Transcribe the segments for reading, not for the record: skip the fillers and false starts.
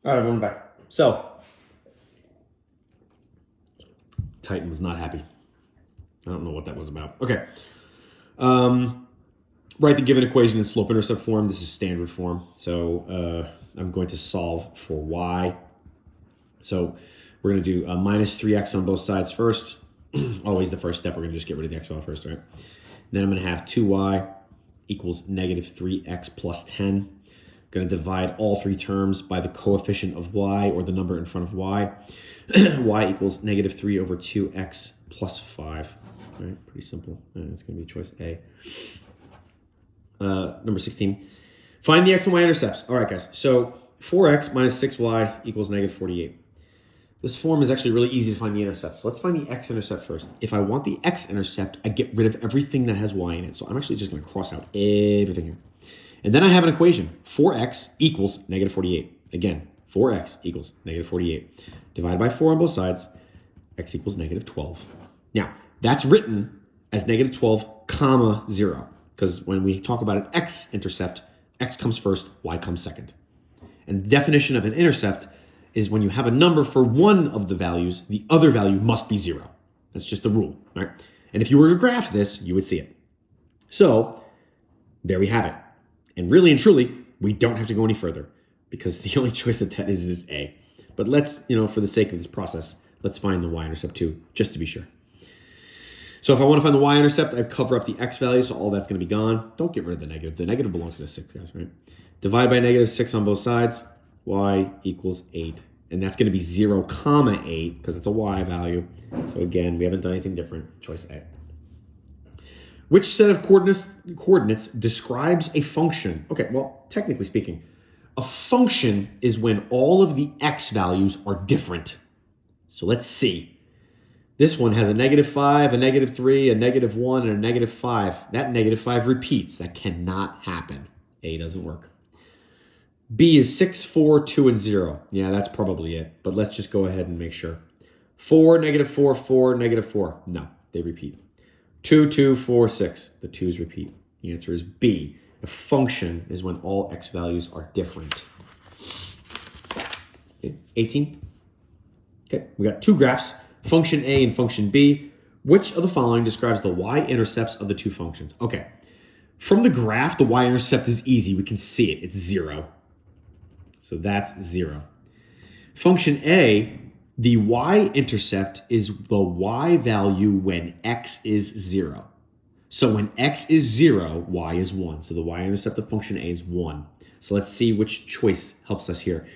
All right, everyone back. So, Titan was not happy. I don't know what that was about. Okay. Write the given equation in slope-intercept form. This is standard form. So I'm going to solve for y. So we're going to do minus 3x on both sides first. Always the first step. We're going to just get rid of the x value first, right? Then I'm going to have 2y equals negative 3x plus 10. Going to divide all three terms by the coefficient of y, or the number in front of y. Y equals negative 3 over 2x plus 5. All right, pretty simple. It's going to be choice A. Number 16. Find the x and y intercepts. All right, guys. So 4x minus 6y equals negative 48. This form is actually really easy to find the intercept. So let's find the x-intercept first. If I want the x-intercept, I get rid of everything that has y in it. So I'm actually just going to cross out everything here. And then I have an equation. 4x equals negative 48. Again, 4x equals negative 48. Divided by 4 on both sides, x equals negative 12. Now, that's written as negative 12, comma 0. Because when we talk about an x-intercept, x comes first, y comes second. And the definition of an intercept is when you have a number for one of the values, the other value must be 0. That's just the rule, right? And if you were to graph this, you would see it. So there we have it. And really and truly, we don't have to go any further because the only choice that is A. But let's, for the sake of this process, let's find the y-intercept too, just to be sure. So if I want to find the y-intercept, I cover up the x value, so all that's going to be gone. Don't get rid of the negative. The negative belongs to the 6, guys, right? Divide by negative 6 on both sides. Y equals 8. And that's going to be 0, comma 8, because it's a y value. So again, we haven't done anything different. Choice A. Which set of coordinates describes a function? Okay, well, technically speaking, a function is when all of the x values are different. So let's see. This one has a negative 5, a negative 3, a negative 1, and a negative 5. That negative 5 repeats. That cannot happen. A doesn't work. B is 6, 4, 2, and 0. Yeah, that's probably it. But let's just go ahead and make sure. 4, negative 4, 4, negative 4. No, they repeat. 2, 2, 4, 6. The 2's repeat. The answer is B. A function is when all x values are different. Okay, 18. Okay, we got two graphs, function A and function B. Which of the following describes the y-intercepts of the two functions? Okay, from the graph, the y-intercept is easy. We can see it. It's 0. So that's 0. Function A, the y-intercept is the y value when x is 0. So when x is 0, y is 1. So the y-intercept of function A is 1. So let's see which choice helps us here.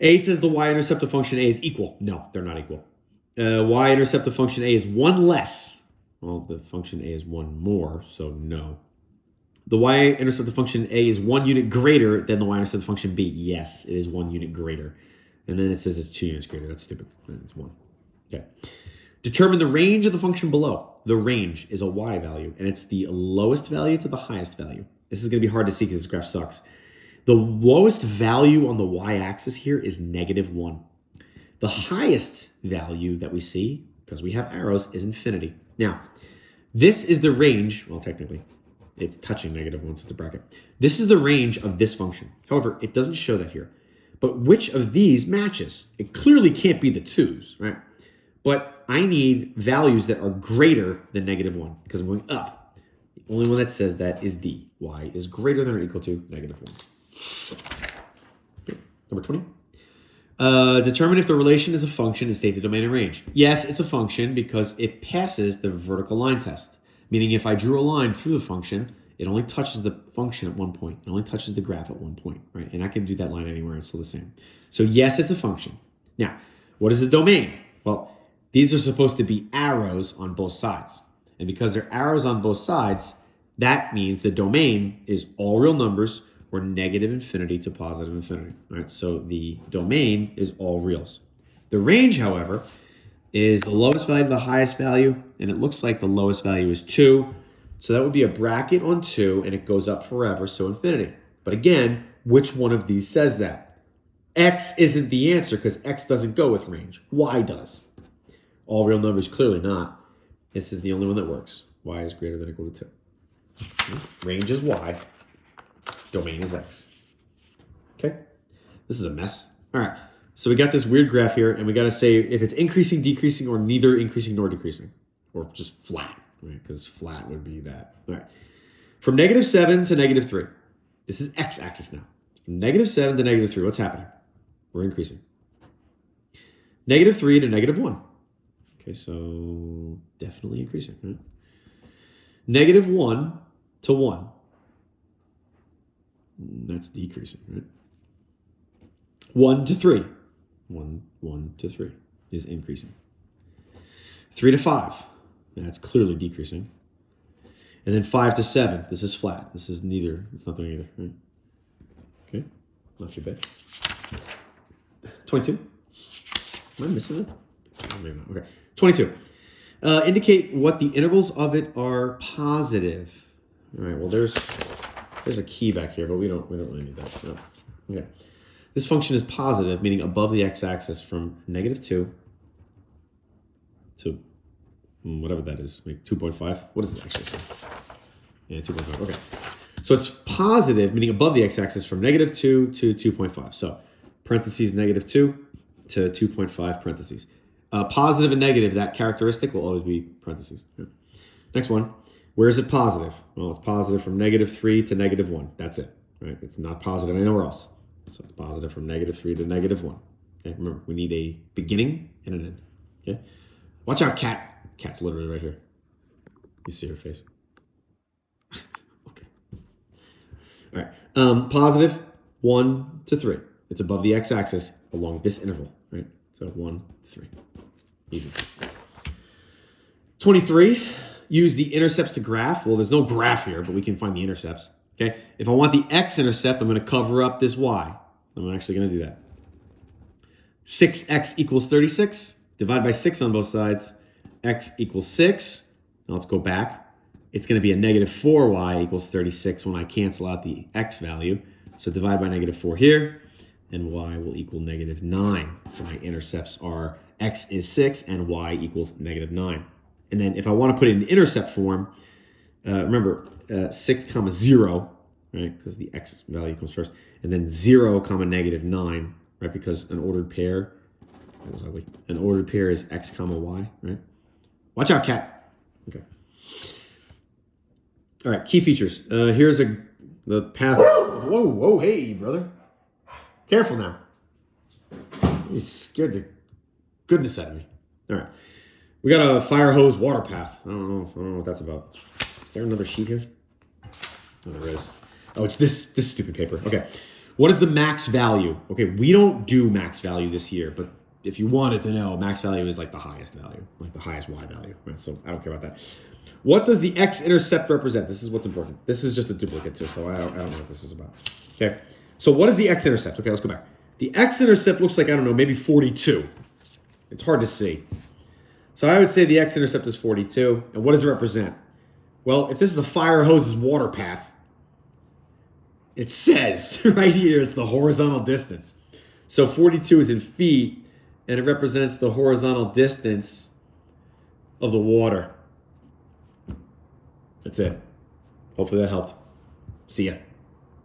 A says the y-intercept of function A is equal. No, they're not equal. Y-intercept of function A is 1 less. Well, the function A is 1 more, so no. The y-intercept of function A is 1 unit greater than the y-intercept of function B. Yes, it is 1 unit greater. And then it says it's 2 units greater. That's stupid. It's 1. Okay. Determine the range of the function below. The range is a y value, and it's the lowest value to the highest value. This is going to be hard to see because this graph sucks. The lowest value on the y-axis here is negative 1. The highest value that we see, because we have arrows, is infinity. Now, this is the range, well, technically, it's touching negative 1, so it's a bracket. This is the range of this function. However, it doesn't show that here. But which of these matches? It clearly can't be the 2's, right? But I need values that are greater than negative 1 because I'm going up. The only one that says that is D. Y is greater than or equal to negative 1. Okay. Number 20. Determine if the relation is a function and state the domain and range. Yes, it's a function because it passes the vertical line test. Meaning if I drew a line through the function, it only touches the function at one point. It only touches the graph at one point, right? And I can do that line anywhere. It's still the same. So yes, it's a function. Now, what is the domain? Well, these are supposed to be arrows on both sides. And because they're arrows on both sides, that means the domain is all real numbers or negative infinity to positive infinity, right? So the domain is all reals. The range, however, is the lowest value to the highest value, and it looks like the lowest value is 2. So that would be a bracket on 2, and it goes up forever, so infinity. But again, which one of these says that? X isn't the answer because X doesn't go with range. Y does. All real numbers, clearly not. This is the only one that works. Y is greater than or equal to 2. Range is Y. Domain is X. Okay? This is a mess. All right. So we got this weird graph here, and we got to say if it's increasing, decreasing, or neither increasing nor decreasing, or just flat, right? Because flat would be that. All right. From -7 to -3. This is x-axis now. From -7 to -3, what's happening? We're increasing. -3 to -1. Okay, so definitely increasing, right? -1 to 1. That's decreasing, right? 1 to 3. 1 to 3 is increasing. 3 to 5. That's clearly decreasing. And then 5 to 7. This is flat. This is neither. It's not doing either, right? Okay, not too bad. 22. Am I missing it? Oh, maybe not. Okay. 22. Indicate what the intervals of it are positive. All right. Well, there's a key back here, but we don't really need that. No. Okay. This function is positive, meaning above the x-axis from -2 to whatever that is, like 2.5. What does it actually say? Yeah, 2.5. Okay. So it's positive, meaning above the x-axis from -2 to 2.5. So parentheses -2 to 2.5 parentheses. Positive and negative, that characteristic will always be parentheses. Yeah. Next one. Where is it positive? Well, it's positive from -3 to -1. That's it, right? It's not positive anywhere else. So it's positive from -3 to -1. Okay, remember, we need a beginning and an end. Okay? Watch out, cat. Cat's literally right here. You see her face. Okay. All right. Positive 1 to 3. It's above the x-axis along this interval, right? So 1, 3. Easy. 23. Use the intercepts to graph. Well, there's no graph here, but we can find the intercepts. Okay. If I want the x-intercept, I'm going to cover up this y. I'm actually going to do that. 6x equals 36. Divide by 6 on both sides. X equals 6. Now let's go back. It's going to be a -4y equals 36 when I cancel out the x value. So divide by -4 here, and y will equal -9. So my intercepts are x is 6 and y equals -9. And then if I want to put it in intercept form, remember 6 comma 0, right? Because the x value comes first. And then 0 comma -9, right? Because an ordered pair, that was ugly. An ordered pair is x comma y, right? Watch out, cat. Okay. All right, key features. Here's the path. Whoa, hey, brother. Careful now. You scared the goodness out of me. All right. We got a fire hose water path. I don't know what that's about. Is there another sheet here? Oh, there is. Oh, it's this stupid paper. Okay. What is the max value? Okay, we don't do max value this year, but if you wanted to know, max value is like the highest value, like the highest y value. Right? So I don't care about that. What does the x-intercept represent? This is what's important. This is just a duplicate too, so I don't know what this is about. Okay. So what is the x-intercept? Okay, let's go back. The x-intercept looks like, I don't know, maybe 42. It's hard to see. So I would say the x-intercept is 42. And what does it represent? Well, if this is a fire hoses water path, it says right here it's the horizontal distance. So 42 is in feet, and it represents the horizontal distance of the water. That's it. Hopefully that helped. See ya.